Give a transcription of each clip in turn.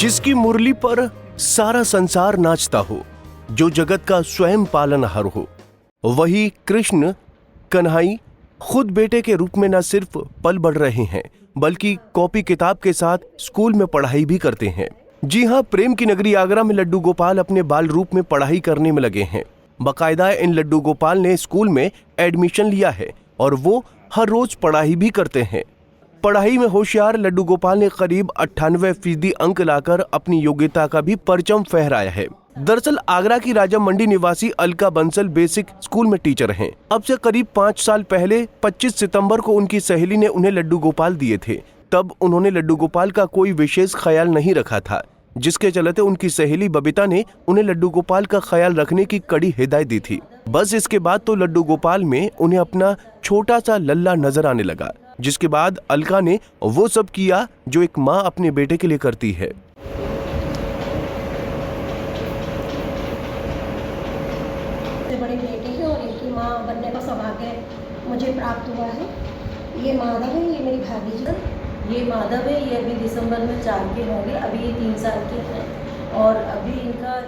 जिसकी मुरली पर सारा संसार नाचता हो, जो जगत का स्वयं पालनहार हो, वही कृष्ण कन्हई खुद बेटे के रूप में न सिर्फ पल बढ़ रहे हैं बल्कि कॉपी किताब के साथ स्कूल में पढ़ाई भी करते हैं। जी हाँ, प्रेम की नगरी आगरा में लड्डू गोपाल अपने बाल रूप में पढ़ाई करने में लगे हैं। बाकायदा इन लड्डू गोपाल ने स्कूल में एडमिशन लिया है और वो हर रोज पढ़ाई भी करते हैं। पढ़ाई में होशियार लड्डू गोपाल ने करीब 98% अंक लाकर अपनी योग्यता का भी परचम फहराया है। दरअसल आगरा की राजा मंडी निवासी अलका बंसल बेसिक स्कूल में टीचर हैं। अब से करीब 5 साल पहले 25 सितंबर को उनकी सहेली ने उन्हें लड्डू गोपाल दिए थे। तब उन्होंने लड्डू गोपाल का कोई विशेष ख्याल नहीं रखा था, जिसके चलते उनकी सहेली बबीता ने उन्हें लड्डू गोपाल का ख्याल रखने की कड़ी हिदायत दी थी। बस इसके बाद तो लड्डू गोपाल में उन्हें अपना छोटा सा लल्ला नजर आने लगा, जिसके बाद अलका ने वो सब किया जो एक माँ अपने बेटे के लिए करती है। बड़े बेटे हैं और इनकी माँ बनने का सौभाग्य मुझे प्राप्त हुआ है। ये माधव है, ये मेरी भाभी जी। ये माधव है, ये अभी दिसंबर में 4 के होंगे, अभी ये 3 साल के हैं और अभी इनका।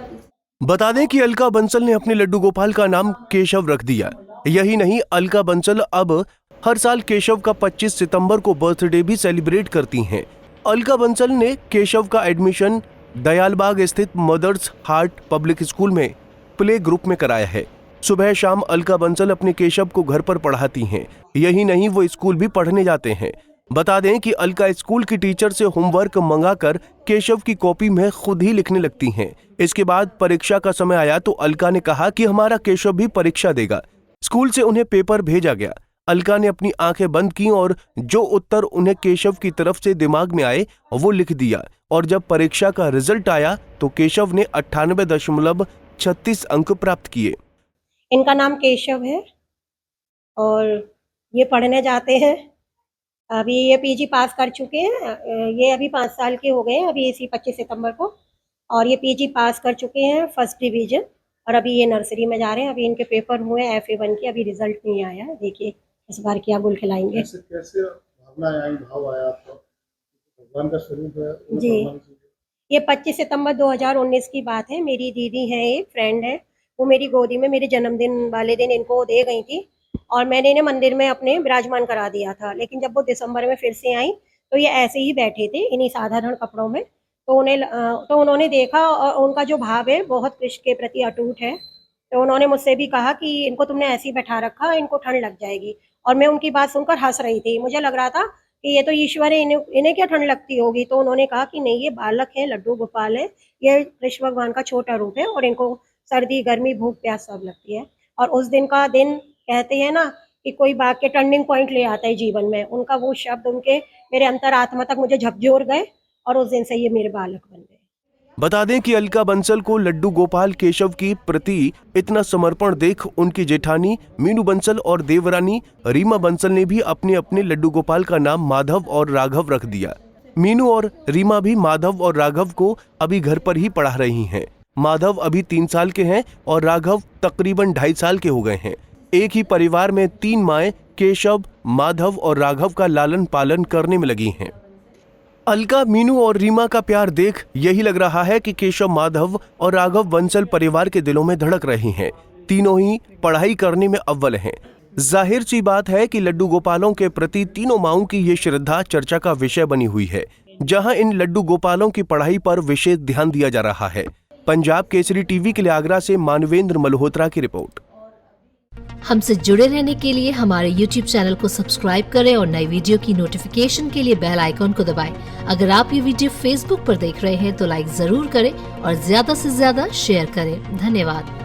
बता दें कि अलका बंसल ने अपने लड्डू गोपाल का नाम केशव रख दिया। यही नहीं, अलका बंसल अब हर साल केशव का 25 सितंबर को बर्थडे भी सेलिब्रेट करती हैं। अलका बंसल ने केशव का एडमिशन दयालबाग स्थित मदर्स हार्ट पब्लिक स्कूल में प्ले ग्रुप में कराया है। सुबह शाम अलका बंसल अपने केशव को घर पर पढ़ाती हैं। यही नहीं, वो स्कूल भी पढ़ने जाते हैं। बता दें कि अलका स्कूल की टीचर से होमवर्क मंगाकर केशव की कॉपी में खुद ही लिखने लगती हैं। इसके बाद परीक्षा का समय आया तो अलका ने कहा कि हमारा केशव भी परीक्षा देगा। स्कूल से उन्हें पेपर भेजा गया। अलका ने अपनी आंखें बंद की और जो उत्तर उन्हें केशव की तरफ से दिमाग में आए वो लिख दिया। और जब परीक्षा का रिजल्ट आया तो केशव ने 98.36 अंक प्राप्त किए। इनका नाम केशव है और ये पढ़ने जाते हैं। अभी ये पीजी पास कर चुके हैं। ये अभी 5 साल के हो गए हैं, अभी इसी 25 सितंबर को, और ये पीजी पास कर चुके हैं फर्स्ट डिवीजन। और अभी ये नर्सरी में जा रहे हैं। अभी इनके पेपर हुए FA1 के, अभी रिजल्ट नहीं आया है। देखिए इस बार क्या गुल खिलाएंगे। कैसे भाव आया आपको? भगवान का स्वरूप है जी। ये 25 सितंबर 2019 की बात है। मेरी दीदी है, एक फ्रेंड है, वो मेरी गोदी में मेरे जन्मदिन वाले दिन इनको दे गई थी और मैंने इन्हें मंदिर में अपने विराजमान करा दिया था। लेकिन जब वो दिसंबर में फिर से आई तो ये ऐसे ही बैठे थे इन्हीं साधारण कपड़ों में। तो उन्होंने देखा और उनका जो भाव है बहुत कृष्ण के प्रति अटूट है। तो उन्होंने मुझसे भी कहा कि इनको तुमने ऐसे ही बैठा रखा, इनको ठंड लग जाएगी। और मैं उनकी बात सुनकर हंस रही थी। मुझे लग रहा था कि ये तो ईश्वर है, इन्हें क्या ठंड लगती होगी। तो उन्होंने कहा कि नहीं, ये बालक है, लड्डू गोपाल है, ये कृष्ण भगवान का छोटा रूप है और इनको सर्दी गर्मी भूख प्यास सब लगती है। और उस दिन का दिन कहते हैं ना कि कोई बात के टर्निंग पॉइंट ले आता है जीवन में। उनका वो शब्द उनके मेरे अंतरात्मा तक मुझे झकझोर गए और उस दिन से ये मेरे बालक बन गए। बता दें कि अलका बंसल को लड्डू गोपाल केशव की प्रति इतना समर्पण देख उनकी जेठानी मीनू बंसल और देवरानी रीमा बंसल ने भी अपने अपने लड्डू गोपाल का नाम माधव और राघव रख दिया। मीनू और रीमा भी माधव और राघव को अभी घर पर ही पढ़ा रही हैं। माधव अभी 3 साल के हैं और राघव तकरीबन 2.5 साल के हो गए हैं। एक ही परिवार में 3 माएं केशव, माधव और राघव का लालन पालन करने में लगी हैं। अलका, मीनू और रीमा का प्यार देख यही लग रहा है कि केशव, माधव और राघव बंसल परिवार के दिलों में धड़क रही हैं। तीनों ही पढ़ाई करने में अव्वल हैं। जाहिर सी बात है कि लड्डू गोपालों के प्रति तीनों माओं की ये श्रद्धा चर्चा का विषय बनी हुई है, जहां इन लड्डू गोपालों की पढ़ाई पर विशेष ध्यान दिया जा रहा है। पंजाब केसरी टीवी के लिए आगरा से मानवेंद्र मल्होत्रा की रिपोर्ट। हमसे जुड़े रहने के लिए हमारे YouTube चैनल को सब्सक्राइब करें और नई वीडियो की नोटिफिकेशन के लिए बेल आइकॉन को दबाएं। अगर आप ये वीडियो Facebook पर देख रहे हैं तो लाइक जरूर करें और ज्यादा से ज्यादा शेयर करें। धन्यवाद।